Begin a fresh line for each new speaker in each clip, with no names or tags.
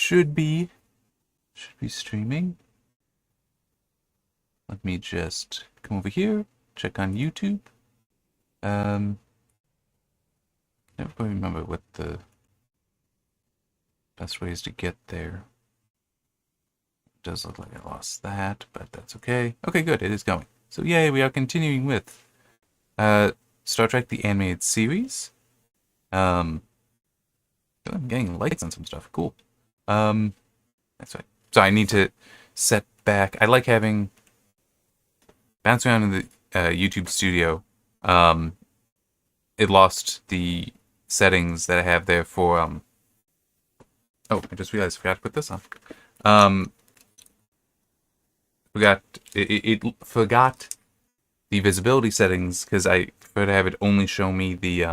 should be streaming. Let me just come over here, check on YouTube. Never quite remember what the best way is to get there. It does look like I lost that, but that's okay. Okay, good, it is going. So yay, we are continuing with Star Trek the Animated Series. I'm getting likes on some stuff. Cool. That's right. So I need to set back. I like having bounce around in the YouTube studio. It lost the settings that I have there for oh, I just realized I forgot to put this on. It forgot the visibility settings because I prefer to have it only show me the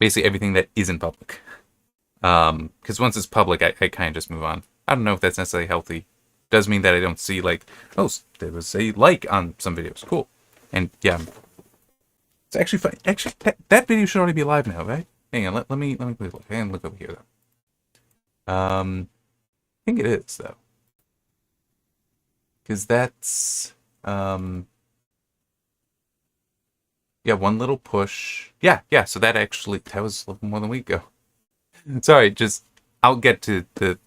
basically everything that isn't public. Because once it's public, I kind of just move on. I don't know if that's necessarily healthy. Does mean that I don't see like, oh, there was a like on some videos. Cool. And yeah, it's actually funny. Actually, that video should already be live now, right? Hang on, let me quickly look. Hang on, look over here though. I think it is though, because that's yeah, one little push. Yeah. So that was a little more than a week ago. Sorry, just I'll get to the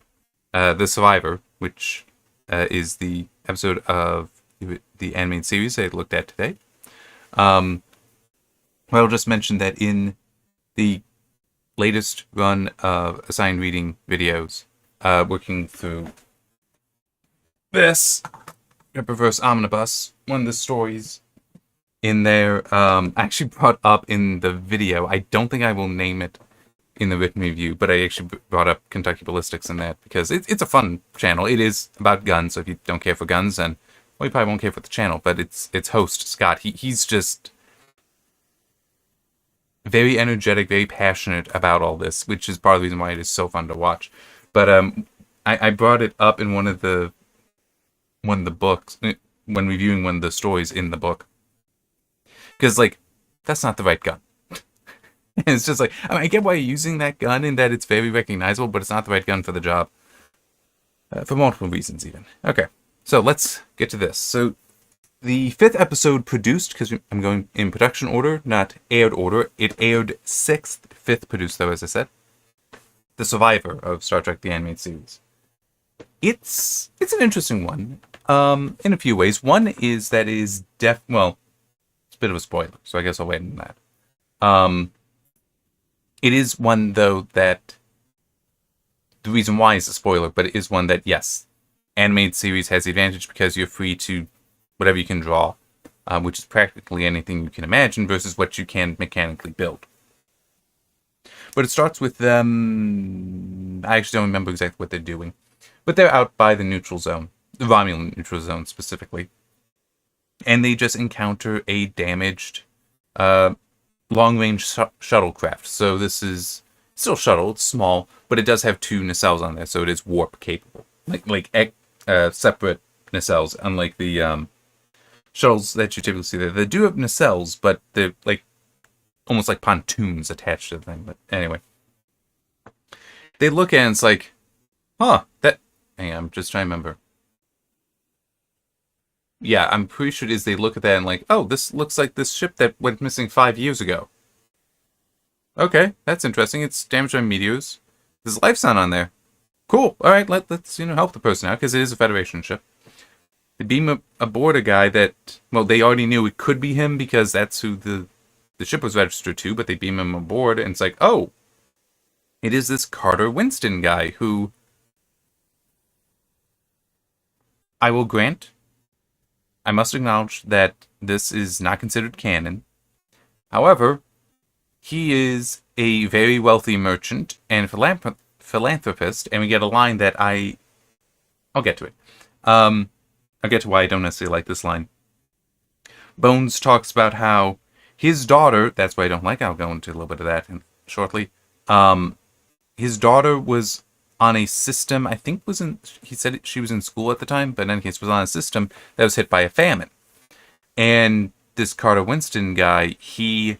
Survivor, which is the episode of the animated series I looked at today. I'll just mention that in the latest run of assigned reading videos, working through this Reverse Omnibus, one of the stories in there actually brought up in the video. I don't think I will name it in the written review, but I actually brought up Kentucky Ballistics in that because it's a fun channel. It is about guns, so if you don't care for guns, then well, you probably won't care for the channel. But its host Scott, he's just very energetic, very passionate about all this, which is part of the reason why it is so fun to watch. But I brought it up in one of the books when reviewing one of the stories in the book, because like that's not the right gun. It's just like, I get why you're using that gun in that it's very recognizable, but it's not the right gun for the job. For multiple reasons, even. Okay, so let's get to this. So, the 5th episode produced, because I'm going in production order, not aired order. It aired 6th, 5th produced, though, as I said. The Survivor of Star Trek the Animated Series. It's an interesting one, in a few ways. One is that is well, it's a bit of a spoiler, so I guess I'll wait on that. It is one, though, that the reason why is a spoiler, but it is one that, yes, animated series has the advantage because you're free to whatever you can draw, which is practically anything you can imagine versus what you can mechanically build. But it starts with them. I actually don't remember exactly what they're doing, but they're out by the neutral zone, the Romulan neutral zone specifically, and they just encounter a damaged long-range shuttlecraft. So this is still shuttle. It's small, but it does have 2 nacelles on there, so it is warp capable, like separate nacelles, unlike the shuttles that you typically see there. They do have nacelles, but they're like almost like pontoons attached to the thing. But anyway, they look at it and it's like, huh, that. Hang on, I'm just trying to remember. Yeah, I'm pretty sure it is. They look at that and like, oh, this looks like this ship that went missing 5 years ago. Okay, that's interesting. It's damaged by meteors. There's life sign on there. Cool. All right, let's help the person out because it is a Federation ship. They beam aboard a guy that, well, they already knew it could be him because that's who the ship was registered to. But they beam him aboard and it's like, oh, it is this Carter Winston guy who I will grant. I must acknowledge that this is not considered canon. However, he is a very wealthy merchant and philanthropist, and we get a line that I'll get to it. I'll get to why I don't necessarily like this line. Bones talks about how his daughter, that's why I don't like it, I'll go into a little bit of that shortly. His daughter was on a system, I think he said she was in school at the time, but in any case was on a system that was hit by a famine. And this Carter Winston guy, he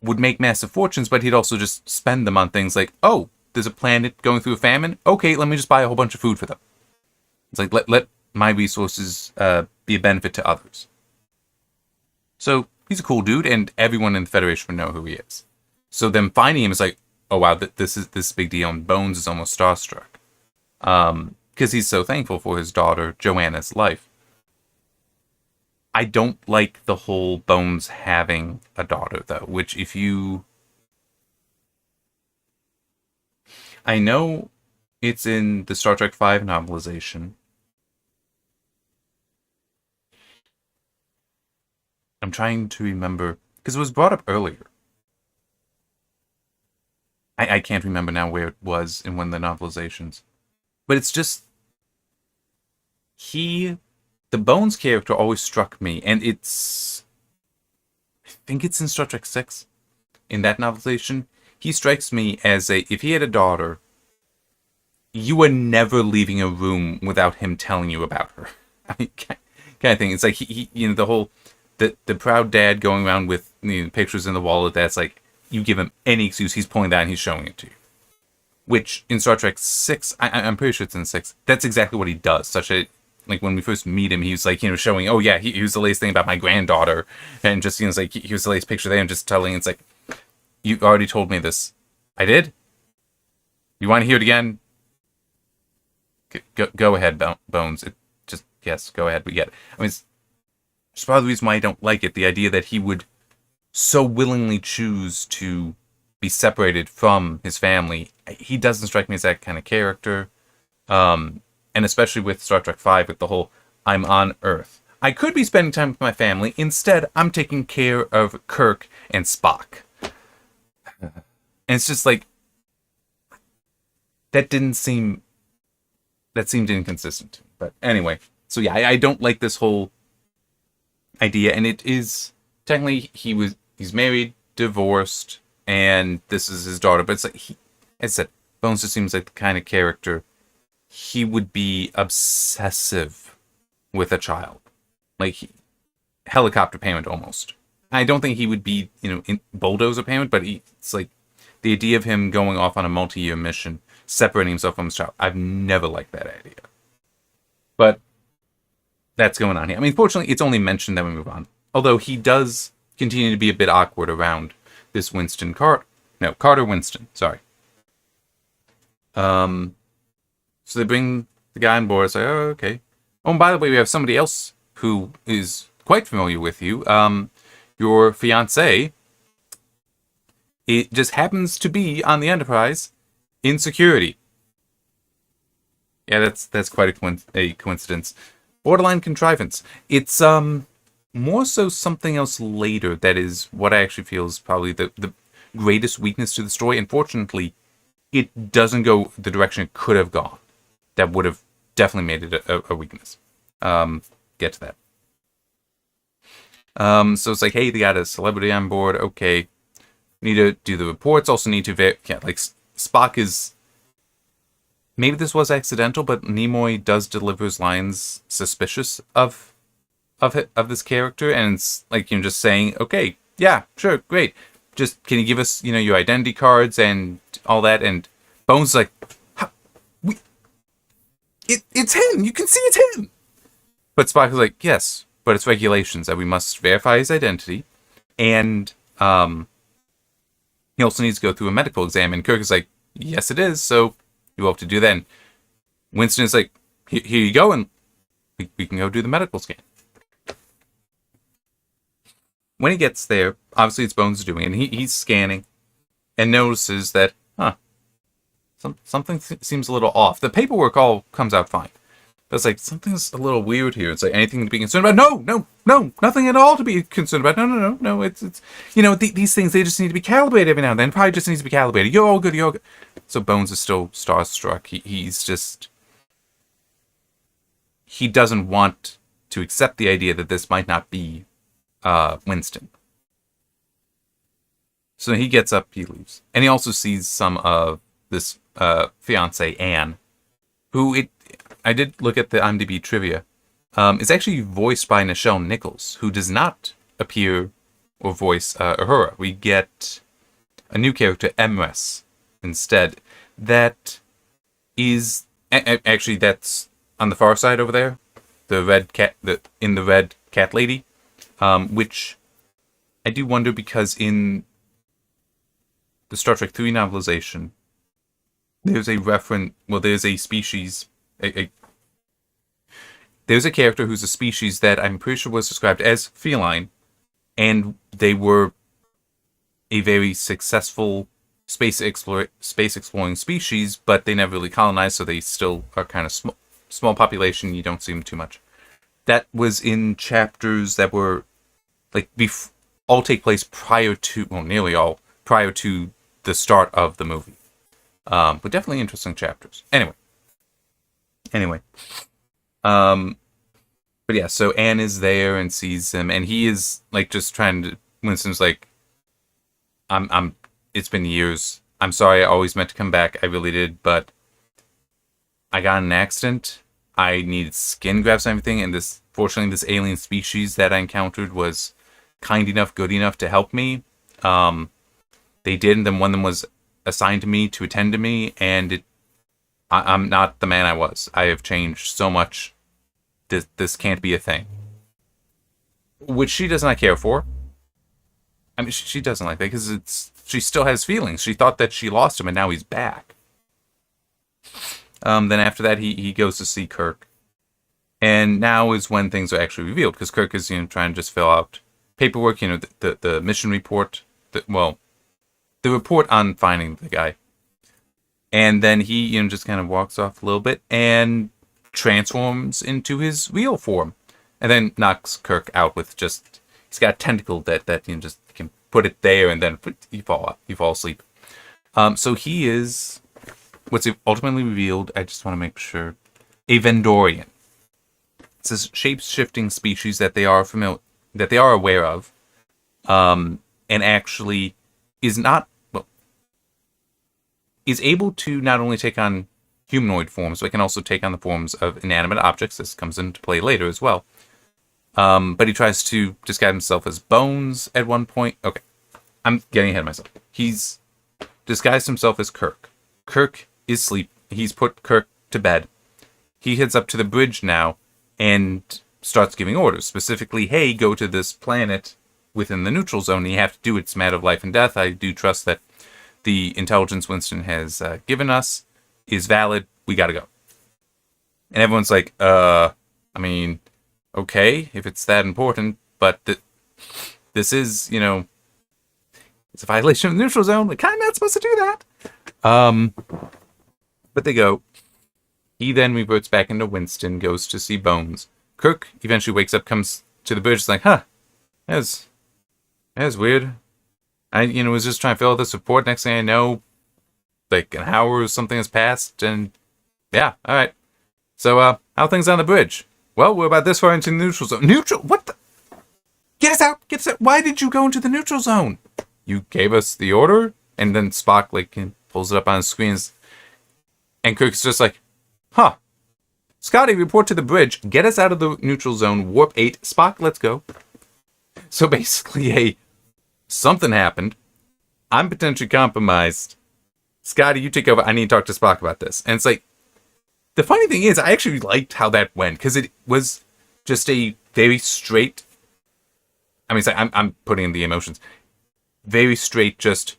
would make massive fortunes, but he'd also just spend them on things like, oh, there's a planet going through a famine. Okay, let me just buy a whole bunch of food for them. It's like, let my resources be a benefit to others. So he's a cool dude, and everyone in the Federation would know who he is. So them finding him is like, oh wow, this is a big deal, and Bones is almost starstruck. Because he's so thankful for his daughter, Joanna's life. I don't like the whole Bones having a daughter, though, which if you... I know it's in the Star Trek V novelization. I'm trying to remember, because it was brought up earlier. I can't remember now where it was in one of the novelizations. But it's just... The Bones character always struck me, and it's... I think it's in Star Trek VI, in that novelization. He strikes me as if he had a daughter, you are never leaving a room without him telling you about her. I mean, kind of thing. It's like, he the whole... The proud dad going around with pictures in the wallet, that's like, you give him any excuse, he's pulling that and he's showing it to you. Which, in Star Trek 6, I'm pretty sure it's in 6, that's exactly what he does. Such a, like, when we first meet him, he's like, showing, oh yeah, here's the latest thing about my granddaughter, and just, it's like, here's the latest picture there, and just telling, it's like, you already told me this. I did? You want to hear it again? Go ahead, Bones. Yes, go ahead, we get it. I mean, it's part of the reason why I don't like it, the idea that he would so willingly choose to be separated from his family. He doesn't strike me as that kind of character. And especially with Star Trek V, with the whole, I'm on Earth. I could be spending time with my family. Instead, I'm taking care of Kirk and Spock. And it's just like, that seemed inconsistent. But anyway, so yeah, I don't like this whole idea, and it is technically he's married, divorced, and this is his daughter. But it's like, as I said, Bones just seems like the kind of character he would be obsessive with a child, like helicopter parent almost. I don't think he would be bulldozer parent, but it's like the idea of him going off on a multi-year mission, separating himself from his child. I've never liked that idea, but that's going on here. I mean, fortunately, it's only mentioned, then we move on. Although he does continue to be a bit awkward around this Carter Winston, sorry. So they bring the guy on board. It's like, oh, okay. Oh, and by the way, we have somebody else who is quite familiar with you. Your fiancé. It just happens to be on the Enterprise in security. Yeah, that's quite a coincidence. Borderline contrivance. It's more so something else later that is what I actually feel is probably the greatest weakness to the story. Unfortunately, it doesn't go the direction it could have gone. That would have definitely made it a weakness. Get to that. So it's like, hey, they got a celebrity on board. Okay, need to do the reports. Also need to like Spock is. Maybe this was accidental, but Nimoy does deliver his lines suspicious of this character, and it's like, just saying, okay, yeah, sure, great. Just, can you give us, your identity cards and all that? And Bones is like, it's him. You can see it's him. But Spock is like, yes, but it's regulations that we must verify his identity, and he also needs to go through a medical exam. And Kirk is like, yes, it is. So you have to do that. And Winston is like, here you go, and we can go do the medical scan. When he gets there, obviously it's Bones doing it, and he's scanning and notices that, something seems a little off. The paperwork all comes out fine. But it's like, something's a little weird here. It's like, anything to be concerned about? No, nothing at all to be concerned about. No, it's these things, they just need to be calibrated every now and then. Probably just needs to be calibrated. You're all good. So Bones is still starstruck. He's just... He doesn't want to accept the idea that this might not be Winston. So he gets up, he leaves. And he also sees some of this fiancée, Anne, who I did look at the IMDb trivia. It's actually voiced by Nichelle Nichols, who does not appear or voice Uhura. We get a new character, Emrys, instead. that is actually that's on the far side over there, the red cat, the red cat lady, which I do wonder because in the Star Trek 3 novelization, there's a reference. Well, there's a species. There's a character who's a species that I'm pretty sure was described as feline, and they were a very successful space exploring species, but they never really colonized, so they still are kind of small population. You don't see them too much. That was in chapters that were like all take place prior to, well, nearly all prior to the start of the movie. But definitely interesting chapters. Anyway. But yeah, so Anne is there and sees him, and he is like just trying to. Winston's like, It's been years. I'm sorry. I always meant to come back. I really did, but I got in an accident. I needed skin grafts and everything, and fortunately, this alien species that I encountered was kind enough, good enough to help me. They did, and then one of them was assigned to me to attend to me, and I'm not the man I was. I have changed so much. This can't be a thing. Which she does not care for. I mean, she doesn't like that because she still has feelings. She thought that she lost him, and now he's back. Then after that, he goes to see Kirk. And now is when things are actually revealed, because Kirk is trying to just fill out paperwork, the mission report, the report on finding the guy. And then he just kind of walks off a little bit and transforms into his real form, and then knocks Kirk out with he's got a tentacle that just can put it there, and then you fall asleep. So he is what's ultimately revealed. I just want to make sure, a Vendorian. It's a shape-shifting species that they are aware of, and actually is able to not only take on humanoid forms, but can also take on the forms of inanimate objects. This comes into play later as well. But he tries to disguise himself as Bones at one point. Okay, I'm getting ahead of myself. He's disguised himself as Kirk. Kirk is asleep. He's put Kirk to bed. He heads up to the bridge now and starts giving orders. Specifically, hey, go to this planet within the neutral zone. You have to do it. It's a matter of life and death. I do trust that the intelligence Winston has given us is valid. We gotta go. And everyone's like, I mean, okay, if it's that important, but this is, it's a violation of the neutral zone. We're kind of not supposed to do that. But they go. He then reverts back into Winston, goes to see Bones. Kirk eventually wakes up, comes to the bridge, is like, that's weird. I, was just trying to fill out this report. Next thing I know, like an hour or something has passed, and yeah, all right. So, how are things on the bridge? Well, we're about this far into the neutral zone. Neutral? What the? Get us out! Get us out! Why did you go into the neutral zone? You gave us the order? And then Spock, pulls it up on his screen, and Kirk's just like, Scotty, report to the bridge. Get us out of the neutral zone. Warp 8. Spock, let's go. So basically, something happened. I'm potentially compromised. Scotty, you take over. I need to talk to Spock about this. And it's like, the funny thing is, I actually liked how that went, because it was just a very straight, I'm putting in the emotions, very straight, just,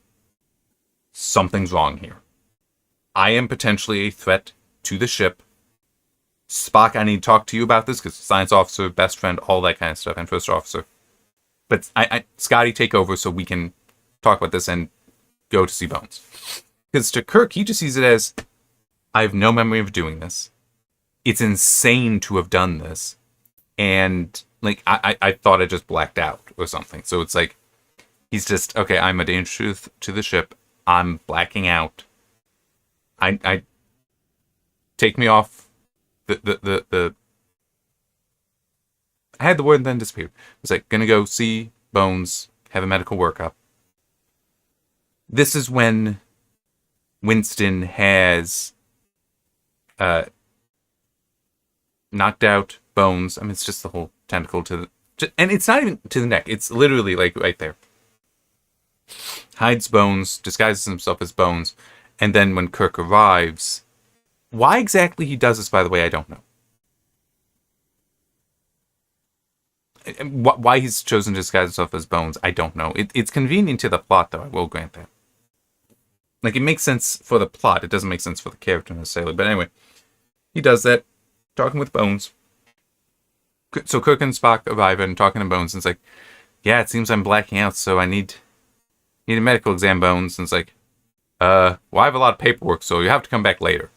something's wrong here. I am potentially a threat to the ship. Spock, I need to talk to you about this, because science officer, best friend, all that kind of stuff, and first officer. But Scotty, take over so we can talk about this and go to see Bones. Because to Kirk, he just sees it as, I have no memory of doing this. It's insane to have done this. And, I thought I just blacked out or something. So it's like, he's just, okay, I'm a danger to the ship. I'm blacking out. I take me off the I had the word and then disappeared. It was like, gonna go see Bones, have a medical workup. This is when Winston has knocked out Bones. It's just the whole tentacle and it's not even to the neck. It's literally right there. Hides Bones, disguises himself as Bones, And then when Kirk arrives, why exactly he does this, by the way, I don't know. Why he's chosen to disguise himself as Bones, I don't know. It's convenient to the plot, though, I will grant that. Like, it makes sense for the plot. It doesn't make sense for the character necessarily. But anyway, he does that, talking with Bones. So Kirk and Spock arrive and talking to Bones, and it's like, yeah, it seems I'm blacking out, so I need a medical exam, Bones. And it's like, well, I have a lot of paperwork, so you have to come back later.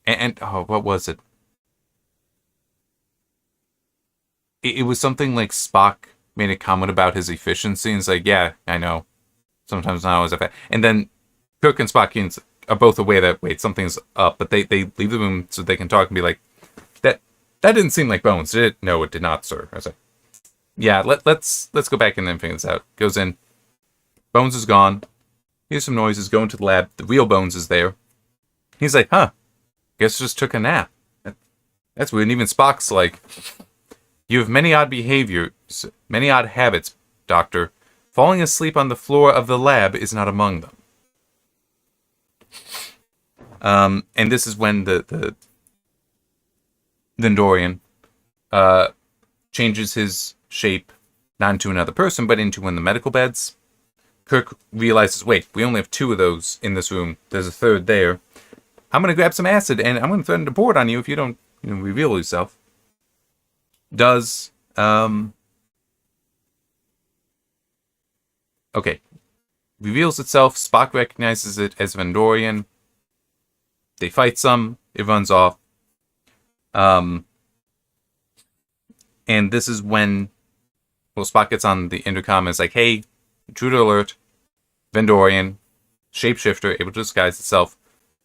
And what was it? It was something like Spock made a comment about his efficiency, and it's like, yeah, I know. Sometimes not always that. And then Kirk and Spock are both aware that, wait, something's up, but they leave the room so they can talk and be like, that didn't seem like Bones, did it? No, it did not, sir. I was like, yeah, let's go back and then figure this out. Goes in. Bones is gone. Hears some noises, go into the lab. The real Bones is there. He's like, huh, guess just took a nap. That's weird. And even Spock's like, you have many odd behaviors, many odd habits, Doctor. Falling asleep on the floor of the lab is not among them. And this is when the Vendorian changes his shape, not into another person, but into one of the medical beds. Kirk realizes, wait, we only have 2 of those in this room. There's a third there. I'm going to grab some acid, and I'm going to threaten to pour it on you if you don't reveal yourself. Does, okay. Reveals itself. Spock recognizes it as Vendorian. They fight some. It runs off. And this is when, well, Spock gets on the intercom and is like, hey, intruder alert, Vendorian, shapeshifter, able to disguise itself,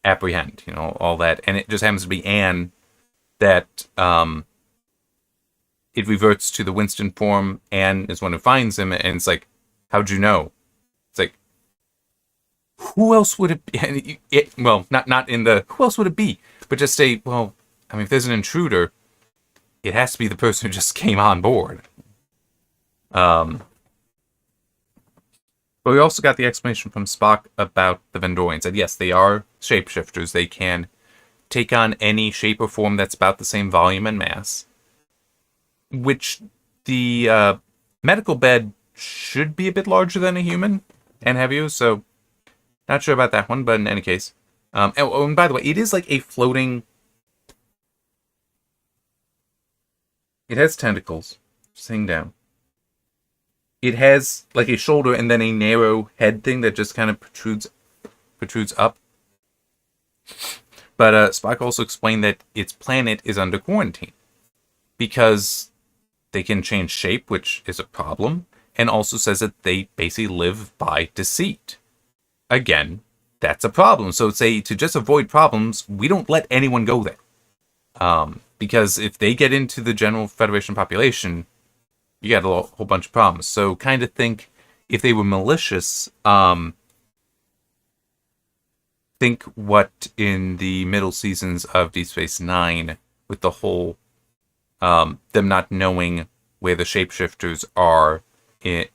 apprehend, all that. And it just happens to be Anne that it reverts to the Winston form. Anne is one who finds him, and it's like, how'd you know? It's like, who else would it be? Well, not in the, who else would it be? But just say, well, I mean, if there's an intruder, it has to be the person who just came on board. But we also got the explanation from Spock about the Vendorians. That yes, they are shapeshifters. They can take on any shape or form that's about the same volume and mass. Which the medical bed should be a bit larger than a human and heavier, so not sure about that one, but in any case. And by the way, it is like a floating... It has tentacles. Just hang down. It has like a shoulder and then a narrow head thing that just kind of protrudes up. But Spock also explained that its planet is under quarantine because they can change shape, which is a problem, and also says that they basically live by deceit. Again, that's a problem. So say to just avoid problems, we don't let anyone go there. Because if they get into the general Federation population, you got a whole bunch of problems. So kind of think if they were malicious, think what in the middle seasons of Deep Space Nine with the whole them not knowing where the shapeshifters are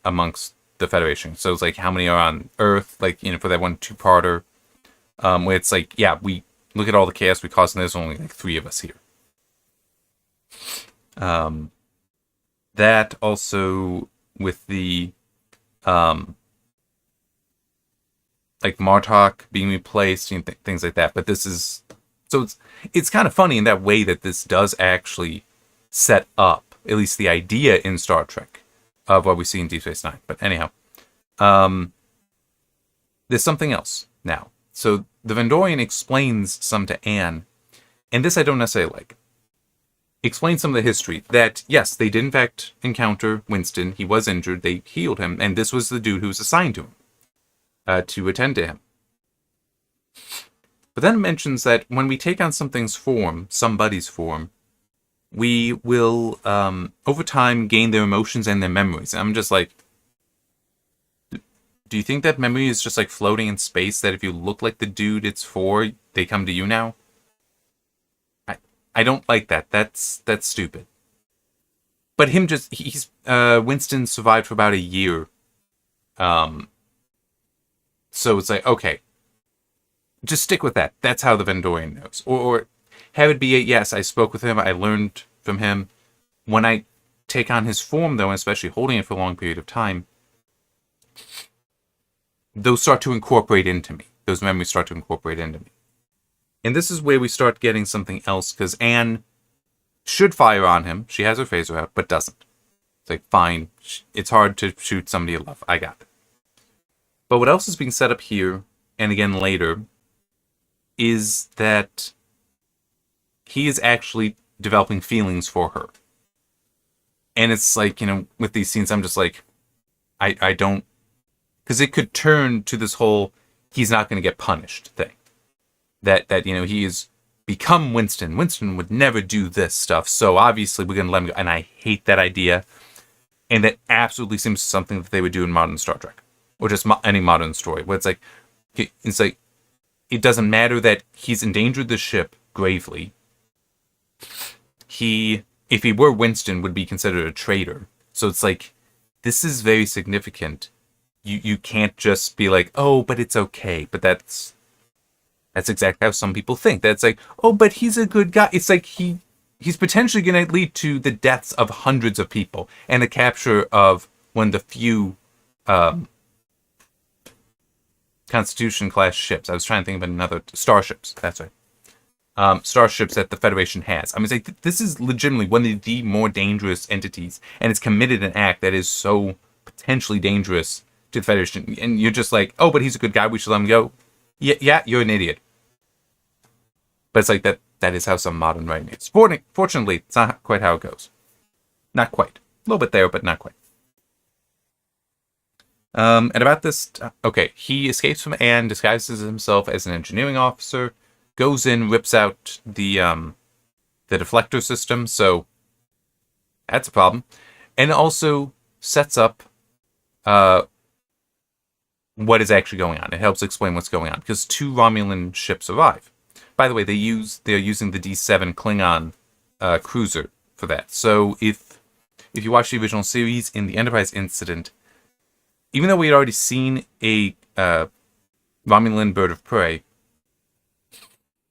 amongst the Federation. So it's like how many are on Earth, like, for that 1-2-parter, where it's like, yeah, we look at all the chaos we caused and there's only like 3 of us here. That also with the like Martok being replaced and things like that. But this is so it's kind of funny in that way that this does actually set up at least the idea in Star Trek of what we see in Deep Space Nine. But anyhow, there's something else now. So the Vendorian explains some to Anne, and this I don't necessarily like. Explains some of the history that, yes, they did in fact encounter Winston. He was injured. They healed him. And this was the dude who was assigned to him to attend to him. But then it mentions that when we take on something's form, somebody's form, we will, over time, gain their emotions and their memories. And I'm just like, do you think that memory is just like floating in space, that if you look like the dude it's for, they come to you now? I don't like that. That's stupid. But him just, he's, Winston survived for about a year. So it's like, okay, just stick with that. That's how the Vendorian knows. Or have it be a, yes, I spoke with him, I learned from him. When I take on his form, though, and especially holding it for a long period of time, those start to incorporate into me. Those memories start to incorporate into me. And this is where we start getting something else, because Anne should fire on him. She has her phaser out, but doesn't. It's like, fine, it's hard to shoot somebody you love. I got it. But what else is being set up here, and again later, is that he is actually developing feelings for her. And it's like, with these scenes, I'm just like, I don't... Because it could turn to this whole, he's not going to get punished thing. That he has become Winston. Winston would never do this stuff, so obviously we're going to let him go. And I hate that idea. And that absolutely seems something that they would do in modern Star Trek. Or just any modern story. Where it's like, it doesn't matter that he's endangered the ship gravely. If he were Winston, would be considered a traitor. So it's like, this is very significant. You can't just be like, oh, but it's okay. But that's exactly how some people think. That's like, oh, but he's a good guy. It's like he's potentially going to lead to the deaths of hundreds of people and the capture of one of the few Constitution-class ships. I was trying to think of another. Starships. That's right. Starships that the Federation has. I mean, it's like, this is legitimately one of the more dangerous entities, and it's committed an act that is so potentially dangerous to the Federation. And you're just like, oh, but he's a good guy. We should let him go. Yeah, you're an idiot. But it's like that is how some modern writing is. Fortunately, it's not quite how it goes. Not quite. A little bit there, but not quite. And about this... Okay, he escapes from Anne, disguises himself as an engineering officer, goes in, rips out the deflector system, so that's a problem. And also sets up what is actually going on. It helps explain what's going on, because 2 Romulan ships arrive. By the way, they're using the D7 Klingon cruiser for that. So if you watch the original series, in the Enterprise incident, even though we had already seen a Romulan bird of prey,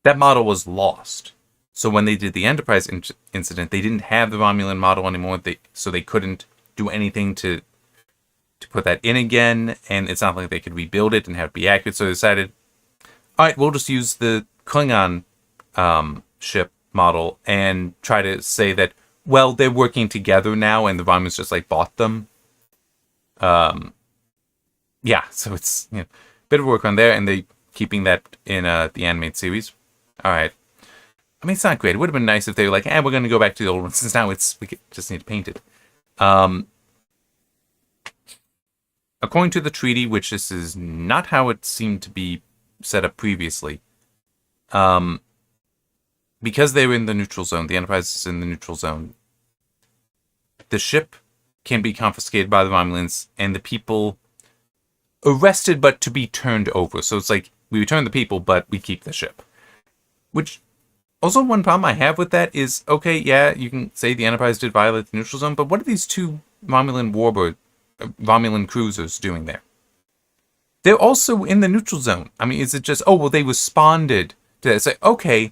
that model was lost. So when they did the Enterprise incident, they didn't have the Romulan model anymore, so they couldn't do anything to put that in again, and it's not like they could rebuild it and have it be accurate, so they decided, all right, we'll just use the Klingon ship model and try to say that, well, they're working together now, and the Romulans just, bought them. Yeah, so it's, a bit of work on there, and they keeping that in the animated series. All right. I mean, it's not great. It would have been nice if they were like, we're going to go back to the old one, since now we just need to paint it. According to the treaty, which this is not how it seemed to be set up previously, because they were in the neutral zone, the Enterprise is in the neutral zone, the ship can be confiscated by the Romulans, and the people arrested but to be turned over. So it's like, we return the people, but we keep the ship. Which, also one problem I have with that is, okay, yeah, you can say the Enterprise did violate the neutral zone, but what are these 2 Romulan cruisers doing there? They're also in the neutral zone. I mean, is it just, they responded to that? It's like, okay,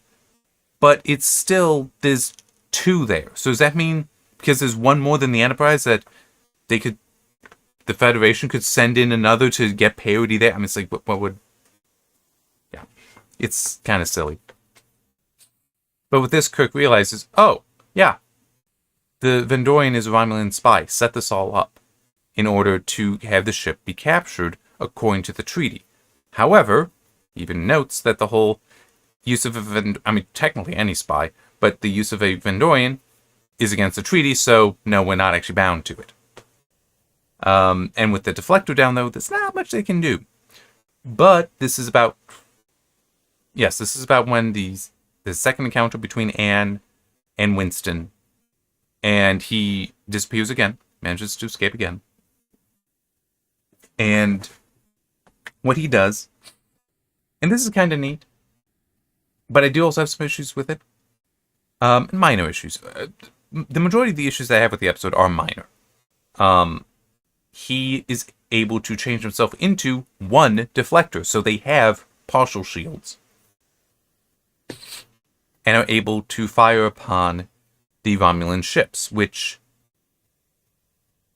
but it's still, there's 2 there. So does that mean, because there's 1 more than the Enterprise, that the Federation could send in another to get parity there? I mean, it's like, what would... Yeah, it's kind of silly. But with this, Kirk realizes, oh, yeah, the Vendorian is a Romulan spy. Set this all up in order to have the ship be captured according to the treaty. However, he even notes that the whole use of technically any spy, but the use of a Vendorian is against the treaty, so no, we're not actually bound to it. And with the deflector down, though, there's not much they can do. But this is about when the second encounter between Anne and Winston, and he disappears again, manages to escape again. And what he does, and this is kind of neat, but I do also have some issues with it. Minor issues. The majority of the issues I have with the episode are minor. He is able to change himself into 1 deflector, so they have partial shields and are able to fire upon the Romulan ships, which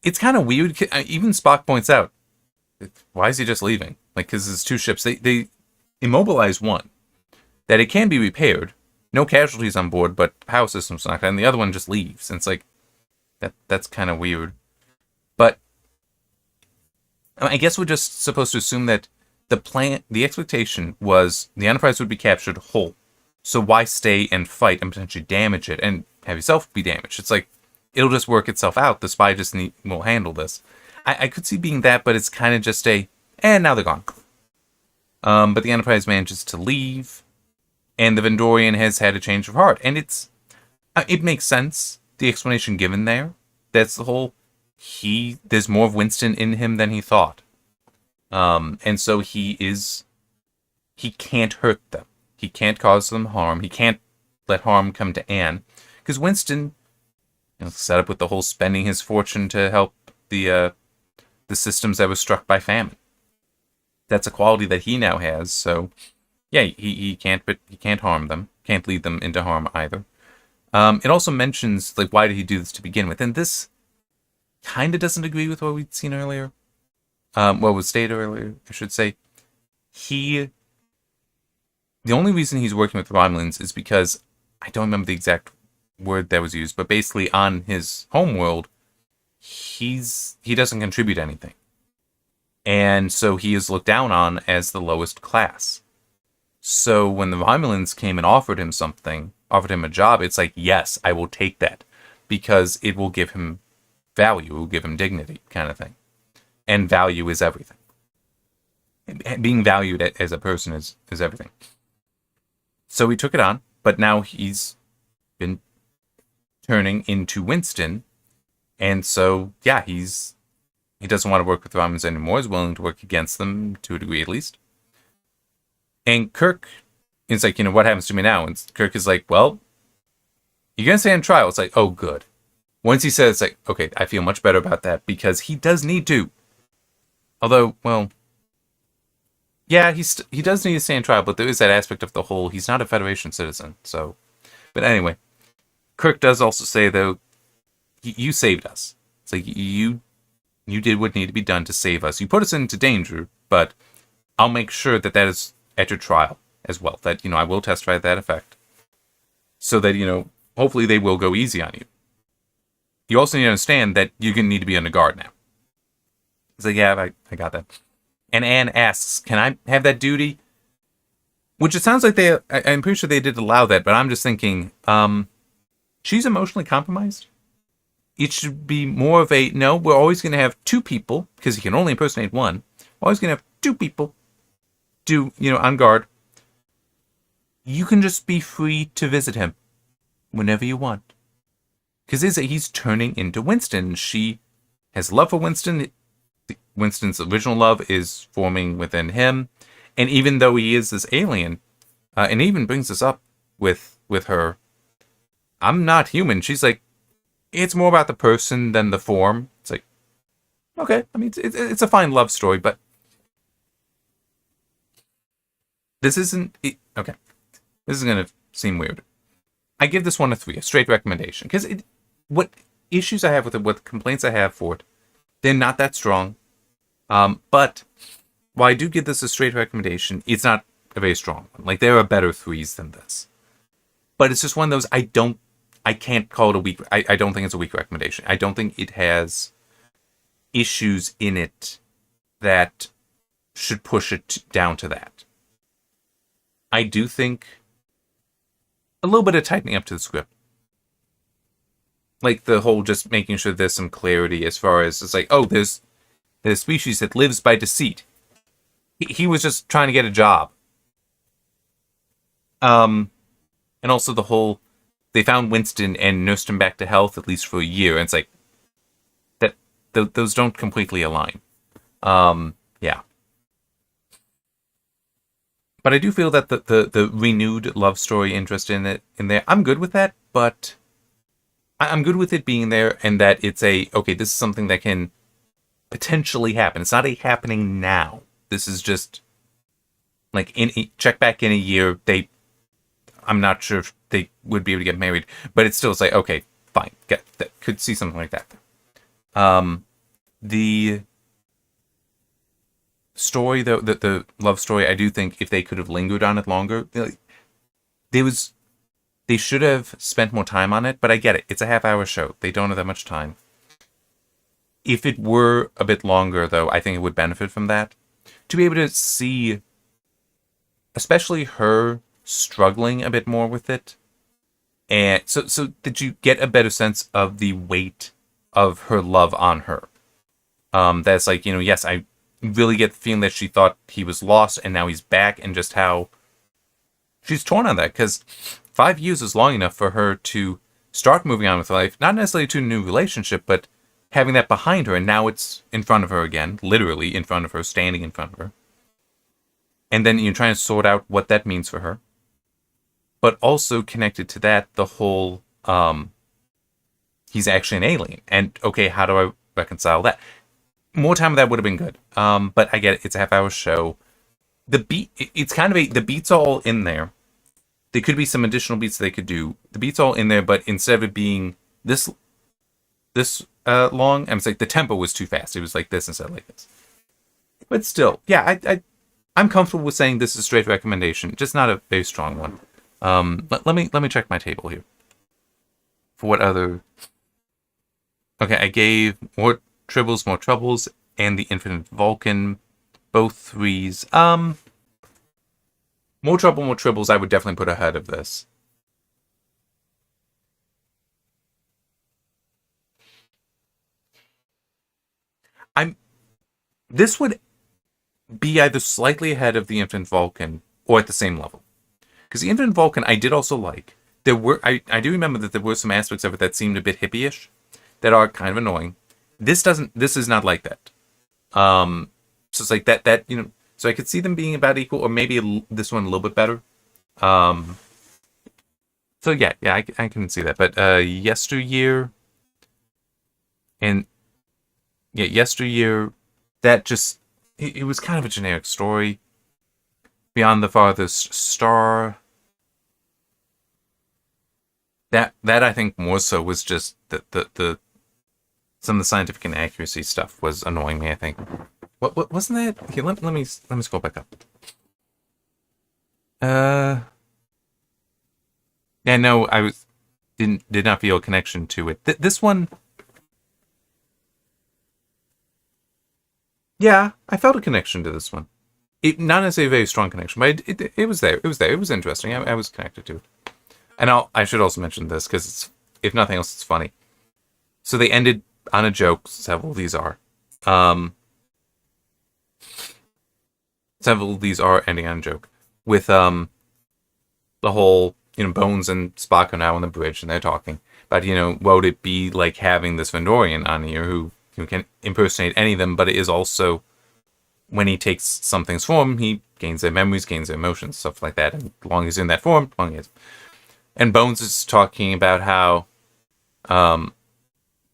it's kind of weird. Even Spock points out, why is he just leaving? Like, because there's two ships. They immobilize one, that it can be repaired, no casualties on board, but power system's knocked out, and the other one just leaves. And it's like, that's kind of weird. But I guess we're just supposed to assume that the expectation was the Enterprise would be captured whole. So why stay and fight and potentially damage it and have yourself be damaged? It's like, it'll just work itself out. The spy just will handle this. I could see being that, but it's kind of just and now they're gone. But the Enterprise manages to leave, and the Vendorian has had a change of heart. And it makes sense, the explanation given there. That's the whole, there's more of Winston in him than he thought. And so he can't hurt them. He can't cause them harm. He can't let harm come to Anne. Because Winston, set up with the whole spending his fortune to help the systems that were struck by famine. That's a quality that he now has. So, yeah, he can't harm them. Can't lead them into harm either. It also mentions, like, why did he do this to begin with? And this kind of doesn't agree with what we'd seen earlier. What was stated earlier, I should say. The only reason he's working with Romulans is because, I don't remember the exact word that was used, but basically on his homeworld, he doesn't contribute anything. And so he is looked down on as the lowest class. So when the Romulans came and offered him a job, it's like, yes, I will take that. Because it will give him value, it will give him dignity, kind of thing. And value is everything. Being valued as a person is everything. So he took it on, but now he's been turning into Winston. And so, yeah, he doesn't want to work with the Romulans anymore. He's willing to work against them, to a degree at least. And Kirk is like, what happens to me now? And Kirk is like, well, you're going to stay on trial. It's like, oh, good. Once he says, it's like, okay, I feel much better about that, because he does need to. Although, well, yeah, he does need to stay on trial, but there is that aspect of the whole, he's not a Federation citizen, so. But anyway, Kirk does also say, though, you saved us. It's like, you did what needed to be done to save us. You put us into danger, but I'll make sure that is at your trial as well. That, I will testify to that effect. So that, hopefully they will go easy on you. You also need to understand that you're going to need to be on the guard now. It's like, yeah, I got that. And Anne asks, can I have that duty? Which it sounds like I'm pretty sure they did allow that, but I'm just thinking, she's emotionally compromised. It should be more of no, we're always going to have two people, because he can only impersonate one. We're always going to have two people on guard. You can just be free to visit him whenever you want. Because he's turning into Winston. She has love for Winston. Winston's original love is forming within him. And even though he is this alien, and even brings this up with her, I'm not human. She's like, it's more about the person than the form. It's like, okay, I mean, it's a fine love story, but this isn't, okay, this is going to seem weird. I give this one a 3, a straight recommendation, because what issues I have with it, what complaints I have for it, they're not that strong. But while I do give this a straight recommendation, it's not a very strong one. Like, there are better 3s than this. But it's just one of those, I can't call it a weak, I don't think it's a weak recommendation. I don't think it has issues in it that should push it down to that. I do think a little bit of tightening up to the script. Like the whole just making sure there's some clarity as far as, it's like, oh, there's a species that lives by deceit. He was just trying to get a job. And also the whole, they found Winston and nursed him back to health, at least for a year. And it's like, those don't completely align. Yeah. But I do feel that the renewed love story interest in there, I'm good with that, but I'm good with it being there, and that it's okay, this is something that can potentially happen. It's not happening now. This is just like check back in a year, I'm not sure if they would be able to get married, but it still is like, okay, fine, could see something like that. The story though, the love story, I do think if they could have lingered on it longer, there was they should have spent more time on it. But I get it; it's a half-hour show; they don't have that much time. If it were a bit longer, though, I think it would benefit from that. To be able to see, especially her struggling a bit more with it, and so did you get a better sense of the weight of her love on her? That's like, yes, I really get the feeling that she thought he was lost and now he's back, and just how she's torn on that, because 5 years is long enough for her to start moving on with life, not necessarily to a new relationship, but having that behind her, and now it's in front of her again, literally in front of her, standing in front of her. And then you're trying to sort out what that means for her. But also connected to that, the whole, he's actually an alien. And, okay, how do I reconcile that? More time of that would have been good. But I get it, it's a half-hour show. It's kind of the beats all in there. There could be some additional beats they could do. The beats all in there, but instead of it being this long, I'm like, the tempo was too fast. It was like this instead of like this. But still, yeah, I'm comfortable with saying this is a straight recommendation, just not a very strong one. Let me check my table here. For what other? Okay, I gave More Tribbles, More Troubles, and The Infinite Vulcan, both threes. More Trouble, More Tribbles, I would definitely put ahead of this. This would be either slightly ahead of The Infinite Vulcan or at the same level. Because The Infinite Vulcan I did also like. I do remember that there were some aspects of it that seemed a bit hippie-ish, that are kind of annoying. This is not like that. So it's like that so I could see them being about equal, or maybe this one a little bit better. So yeah, I can see that. But Yesteryear, and yeah, Yesteryear, that just it was kind of a generic story. Beyond the Farthest Star, that I think more so was just the some of the scientific inaccuracy stuff was annoying me, I think. What wasn't that? Okay, let me scroll back up. Yeah, no, did not feel a connection to it. This one, yeah, I felt a connection to this one. Not necessarily a very strong connection, but it was there. It was there. It was interesting. I was connected to it. And I should also mention this because if nothing else, it's funny. So they ended on a joke. Several of these are. Several of these are ending on a joke with the whole Bones and Spock are now on the bridge and they're talking. But what would it be like having this Vendorian on here who can impersonate any of them, but it is also, when he takes something's form, he gains their memories, gains their emotions, stuff like that. And as long as he's in that form, long as. And Bones is talking about how,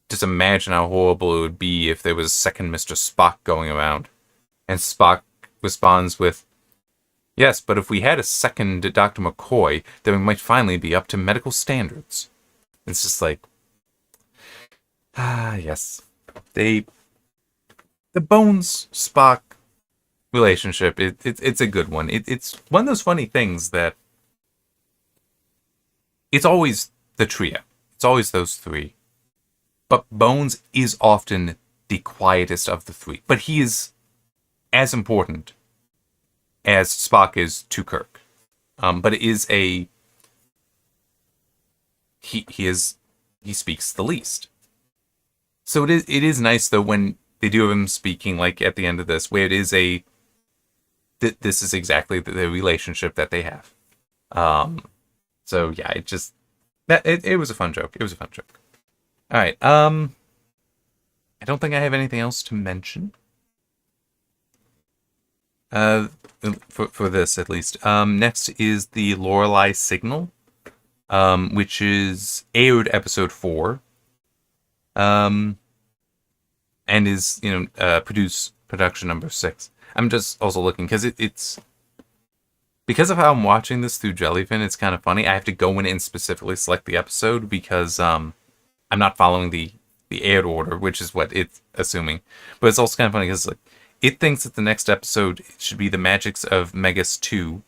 just imagine how horrible it would be if there was a second Mr. Spock going around. And Spock responds with, yes, but if we had a second Dr. McCoy, then we might finally be up to medical standards. It's just like, yes. The Bones Spock relationship, it's a good one. It's one of those funny things that it's always the trio. It's always those three. But Bones is often the quietest of the three. But he is as important as Spock is to Kirk. But it is he speaks the least. So it is nice though when they do have him speaking, like at the end of this, where it is this is exactly the relationship that they have. So yeah, it was a fun joke. It was a fun joke. All right. I don't think I have anything else to mention. For this at least. Next is the Lorelei Signal, which is aired episode 4. And is production number 6. I'm just also looking because it's Because of how I'm watching this through Jellyfin, it's kind of funny. I have to go in and specifically select the episode because I'm not following the aired order, which is what it's assuming. But it's also kind of funny because like it thinks that the next episode should be the Magics of Megas 2.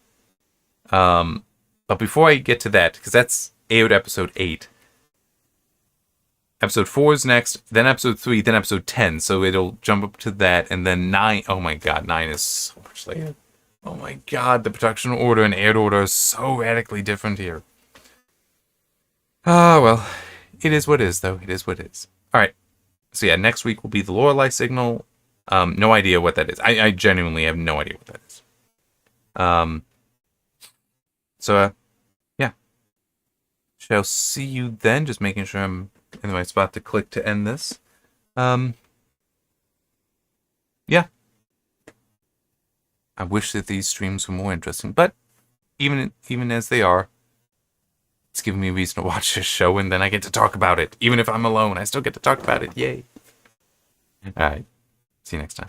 But before I get to that, because that's aired episode 8, episode 4 is next, then episode 3, then episode 10. So it'll jump up to that, and then 9. Oh my god, 9 is so much later. Oh my god, the production order and aired order are so radically different here. Ah, well, it is what it is, though. It is what it is. Alright, so yeah, next week will be the Lorelei signal. No idea what that is. I genuinely have no idea what that is. Yeah. Shall see you then. Just making sure I'm in the right spot to click to end this. Yeah. I wish that these streams were more interesting, but even as they are, it's giving me a reason to watch this show, and then I get to talk about it. Even if I'm alone, I still get to talk about it. Yay. Alright. See you next time.